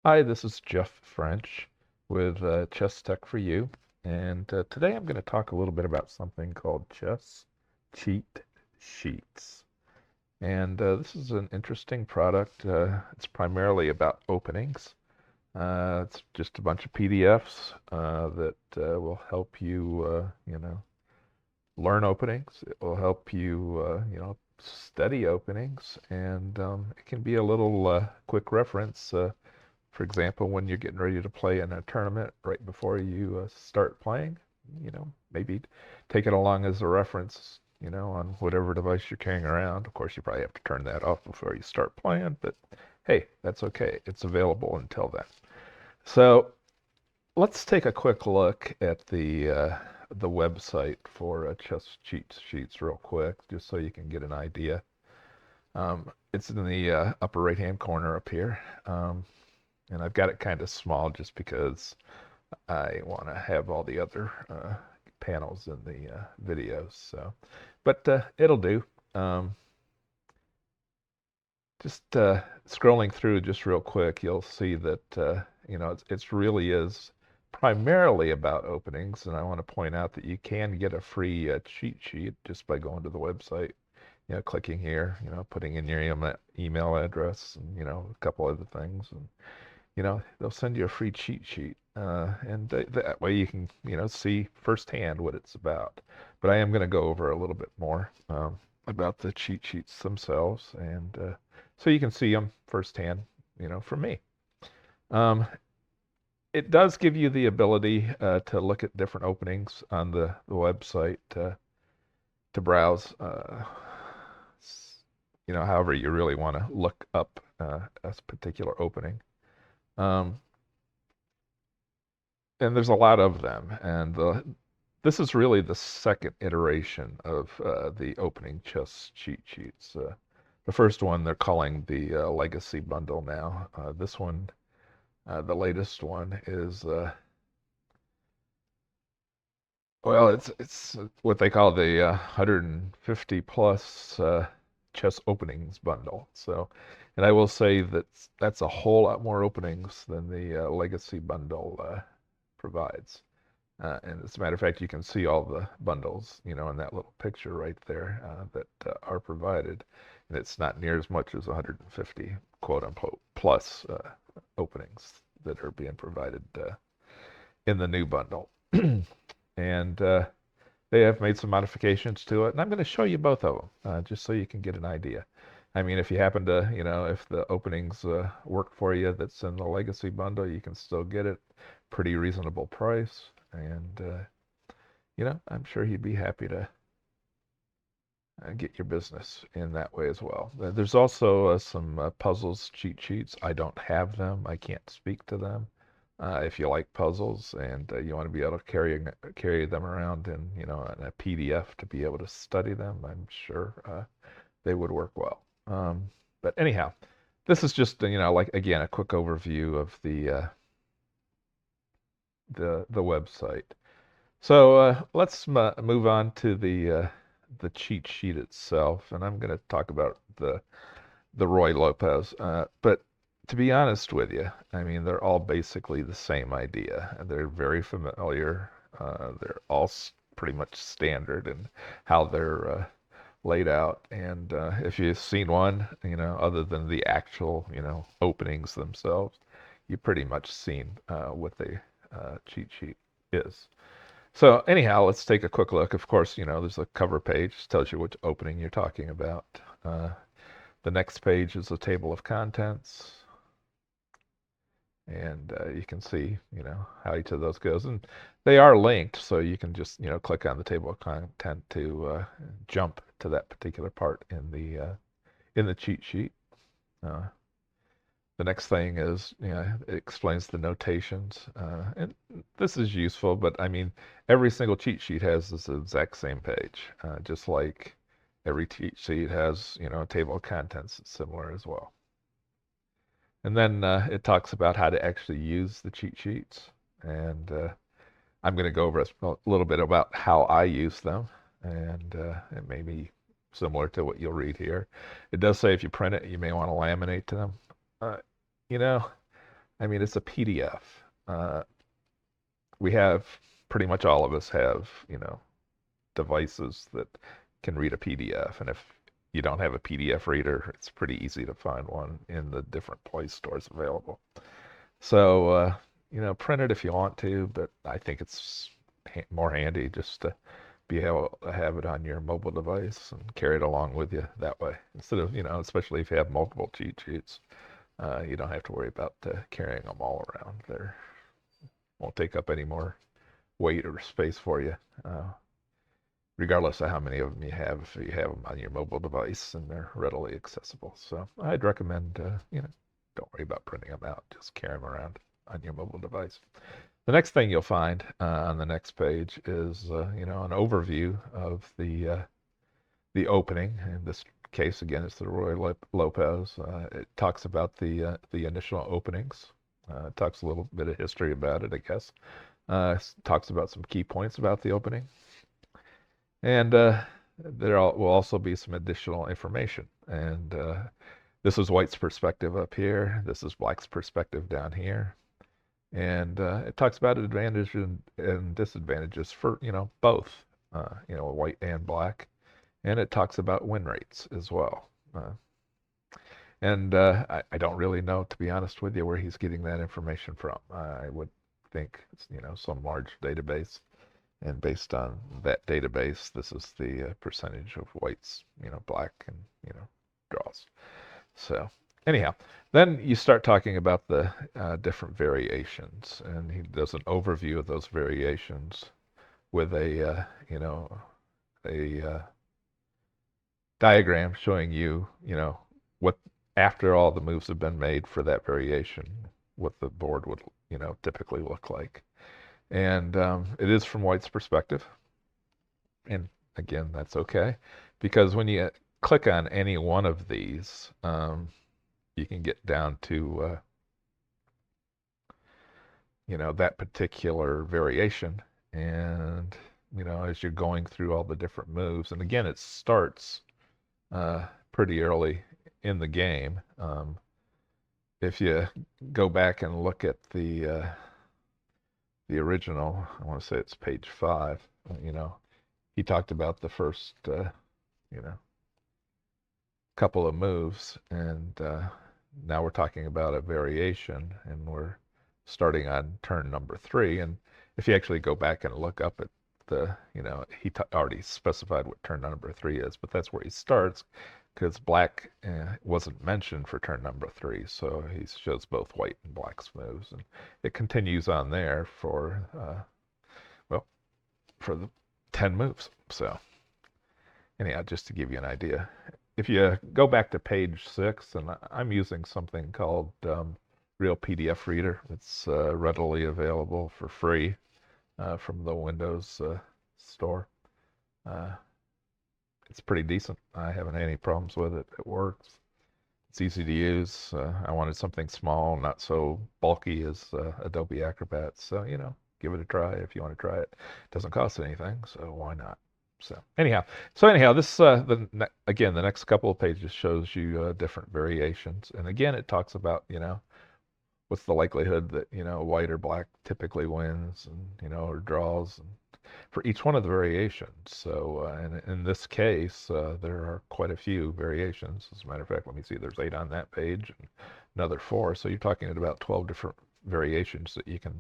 Hi, this is Jeff French with Chess Tech for You, and today I'm going to talk a little bit about something called Chess Cheat Sheets. And this is an interesting product. It's primarily about openings. It's just a bunch of PDFs that will help you, learn openings. It will help you, study openings, and it can be a little quick reference. For example, when you're getting ready to play in a tournament right before you start playing, maybe take it along as a reference, on whatever device you're carrying around. Of course, you probably have to turn that off before you start playing, but hey, that's okay. It's available until then. So let's take a quick look at the website for chess cheat sheets real quick, just so you can get an idea. It's in the upper right-hand corner up here. And I've got it kind of small just because I want to have all the other panels in the videos. So, but it'll do. Um, just scrolling through just real quick, you'll see that it's really is primarily about openings, and I want to point out that you can get a free cheat sheet just by going to the website. Clicking here, putting in your email address, and a couple other things, and they'll send you a free cheat sheet, and that way you can, see firsthand what it's about. But I am going to go over a little bit more about the cheat sheets themselves, and so you can see them firsthand, from me. Um, it does give you the ability to look at different openings on the website to browse, however you really want to look up a particular opening. Um, and there's a lot of them. And this is really the second iteration of the opening chess cheat sheets. The first one they're calling the Legacy Bundle now. This one, the latest one, is it's what they call the 150 plus chess openings bundle. So, and I will say that that's a whole lot more openings than the Legacy Bundle provides. And as a matter of fact, you can see all the bundles, in that little picture right there that are provided. And it's not near as much as 150 quote unquote plus openings that are being provided in the new bundle. And they have made some modifications to it. And I'm going to show you both of them just so you can get an idea. I mean, if you happen to, if the openings work for you that's in the Legacy bundle, you can still get it pretty reasonable price. And, I'm sure he'd be happy to get your business in that way as well. There's also some puzzles cheat sheets. I don't have them. I can't speak to them. If you like puzzles and you want to be able to carry them around in a PDF to be able to study them, I'm sure they would work well. But anyhow, this is just like again a quick overview of the website. So let's move on to the cheat sheet itself, and I'm going to talk about the Roy Lopez. But to be honest with you, I mean they're all basically the same idea, and they're very familiar. They're all pretty much standard in how they're laid out. And if you've seen one, other than the actual, openings themselves, you've pretty much seen what the cheat sheet is. So anyhow, let's take a quick look. Of course, there's a cover page, tells you which opening you're talking about. The next page is a table of contents, and you can see, how each of those goes. And they are linked, so you can just, click on the table of content to jump to that particular part in the cheat sheet. Uh, the next thing is, it explains the notations. And this is useful, but I mean, every single cheat sheet has this exact same page, just like every cheat sheet has, a table of contents that's similar as well. And then it talks about how to actually use the cheat sheets. And I'm going to go over a little bit about how I use them. And it may be similar to what you'll read here. It does say if you print it, you may want to laminate them. Uh, you know, I mean, it's a PDF. We have, pretty much all of us have, devices that can read a PDF. And if you don't have a PDF reader, it's pretty easy to find one in the different Play stores available. So, print it if you want to, but I think it's more handy just to be able to have it on your mobile device and carry it along with you that way. Instead of, especially if you have multiple cheat sheets, you don't have to worry about carrying them all around. They won't take up any more weight or space for you, regardless of how many of them you have, if you have them on your mobile device and they're readily accessible. So I'd recommend, don't worry about printing them out. Just carry them around on your mobile device. The next thing you'll find on the next page is, an overview of the opening. In this case, again, it's the Roy Lopez. It talks about the initial openings. It talks a little bit of history about it, I guess. Talks about some key points about the opening. And there will also be some additional information. And this is White's perspective up here. This is Black's perspective down here. And it talks about advantages and disadvantages for, both, White and Black. And it talks about win rates as well. And I don't really know, to be honest with you, where he's getting that information from. I would think it's, some large database. And based on that database, this is the percentage of whites, Black and, draws. So anyhow, then you start talking about the different variations. And he does an overview of those variations with a diagram showing you, what, after all the moves have been made for that variation, what the board would, typically look like. And it is from White's perspective. And again, that's okay, because when you click on any one of these, you can get down to, that particular variation. And, as you're going through all the different moves, and again, it starts pretty early in the game. If you go back and look at the original, I want to say it's page 5, he talked about the first, couple of moves, and now we're talking about a variation, and we're starting on turn number 3. And if you actually go back and look up at the, he already specified what turn number 3 is, but that's where he starts, because Black wasn't mentioned for turn number 3, so he shows both White and Black's moves, and it continues on there for, for the 10 moves. So anyhow, just to give you an idea. If you go back to page 6, and I'm using something called Real PDF Reader. It's readily available for free from the Windows store. It's pretty decent. I haven't had any problems with it. It works. It's easy to use. I wanted something small, not so bulky as Adobe Acrobat. So, give it a try if you want to try it. It doesn't cost anything, so why not? So anyhow, this again, the next couple of pages shows you different variations, and again, it talks about, what's the likelihood that, White or Black typically wins, and, or draws, and for each one of the variations. So and in this case, there are quite a few variations. As a matter of fact, let me see, there's 8 on that page and another 4. So you're talking about 12 different variations that you can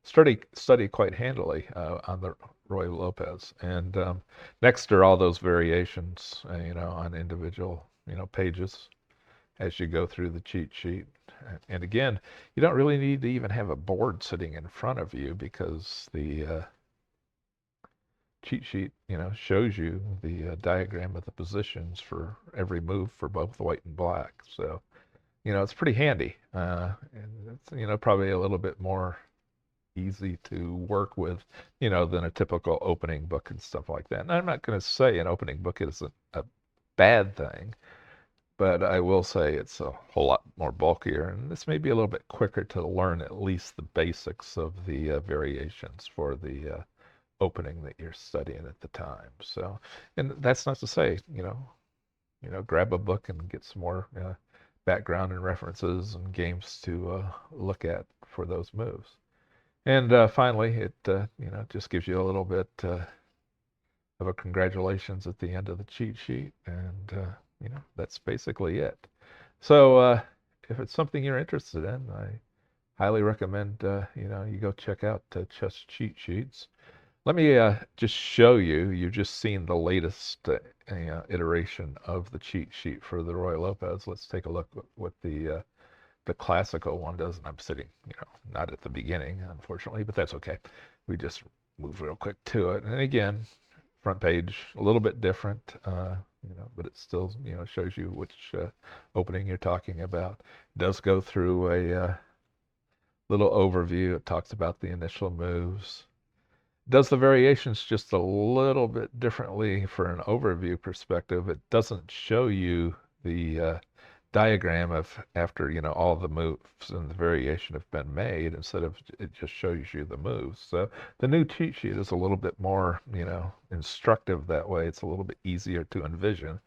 study quite handily on the Roy Lopez. And next are all those variations, on individual, pages as you go through the cheat sheet. And again, you don't really need to even have a board sitting in front of you, because the cheat sheet, shows you the diagram of the positions for every move for both White and Black. So, it's pretty handy. And it's, probably a little bit more easy to work with, than a typical opening book and stuff like that. And I'm not going to say an opening book isn't a bad thing, but I will say it's a whole lot more bulkier, and this may be a little bit quicker to learn at least the basics of the variations for the opening that you're studying at the time. So, and that's not to say, grab a book and get some more background and references and games to look at for those moves. And finally, it just gives you a little bit of a congratulations at the end of the cheat sheet, and that's basically it. So if it's something you're interested in, I highly recommend you go check out Chess Cheat Sheets. Let me just show you. You've just seen the latest iteration of the cheat sheet for the Roy Lopez. Let's take a look at what the classical one does. And I'm sitting, not at the beginning, unfortunately, but that's okay. We just move real quick to it. And again, front page, a little bit different, but it still, shows you which opening you're talking about. It does go through a little overview. It talks about the initial moves. Does the variations just a little bit differently for an overview perspective. It doesn't show you the diagram of after all the moves and the variation have been made. Instead of it just shows you the moves. So the new cheat sheet is a little bit more instructive that way. It's a little bit easier to envision.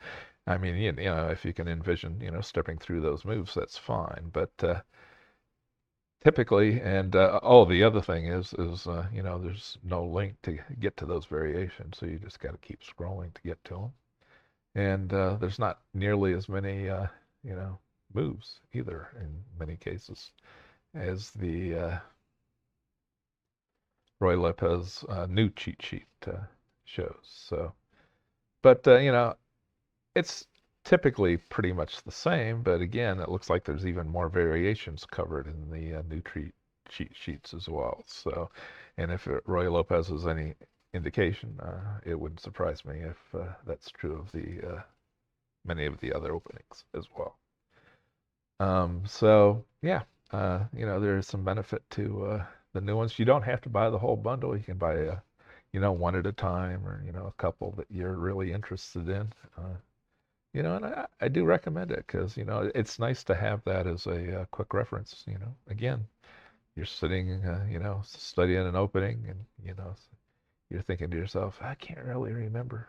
I mean, if you can envision stepping through those moves, that's fine. But typically, and the other thing is there's no link to get to those variations, so you just got to keep scrolling to get to them. And there's not nearly as many moves either in many cases as the Roy Lopez new cheat sheet shows. So, but it's typically pretty much the same, but again, it looks like there's even more variations covered in the new cheat sheets as well. So, and if Roy Lopez is any indication, it wouldn't surprise me if that's true of the many of the other openings as well. So yeah, there is some benefit to the new ones. You don't have to buy the whole bundle. You can buy one at a time, or a couple that you're really interested in. And I do recommend it because it's nice to have that as a quick reference. Again, you're sitting, studying an opening, and you're thinking to yourself, I can't really remember,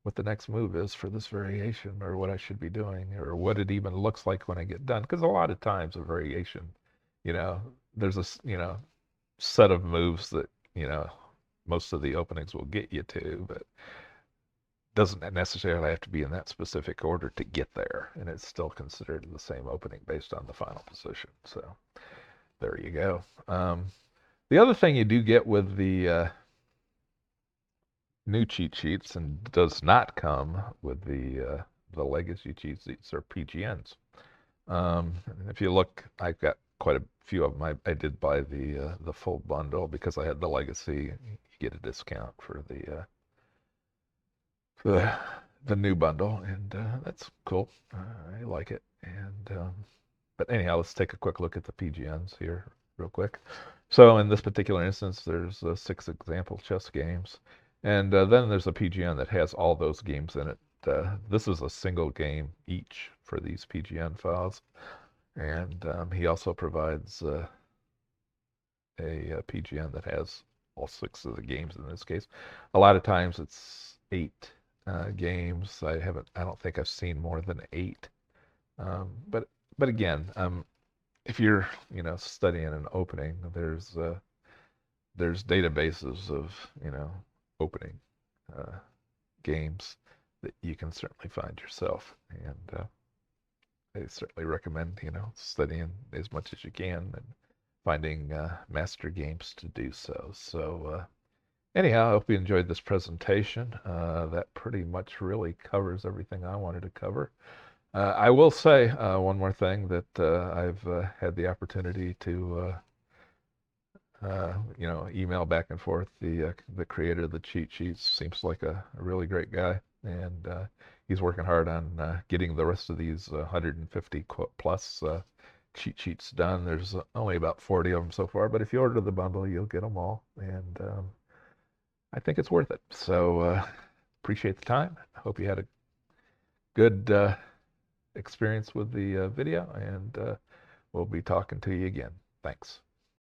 what the next move is for this variation, or what I should be doing, or what it even looks like when I get done. Because a lot of times a variation, there's a set of moves that most of the openings will get you to, but doesn't necessarily have to be in that specific order to get there, and it's still considered the same opening based on the final position. So there you go. The other thing you do get with the new cheat sheets, and does not come with the legacy cheat sheets, are PGNs. If you look, I've got quite a few of them. I did buy the full bundle because I had the legacy. You get a discount for the new bundle, and that's cool. I like it. And but anyhow, let's take a quick look at the PGNs here real quick. So in this particular instance, there's 6 example chess games, and then there's a PGN that has all those games in it. This is a single game each for these PGN files, and he also provides a PGN that has all 6 of the games in this case. A lot of times it's 8 games. I don't think I've seen more than 8. But again, if you're studying an opening, there's databases of opening games that you can certainly find yourself, and I certainly recommend studying as much as you can and finding master games to do so. So anyhow, I hope you enjoyed this presentation. That pretty much really covers everything I wanted to cover. I will say one more thing, that I've had the opportunity to email back and forth. The creator of the cheat sheets seems like a really great guy, and he's working hard on getting the rest of these 150 plus cheat sheets done. There's only about 40 of them so far, but if you order the bundle, you'll get them all, and I think it's worth it. So appreciate the time. I hope you had a good experience with the video, and we'll be talking to you again. Thanks.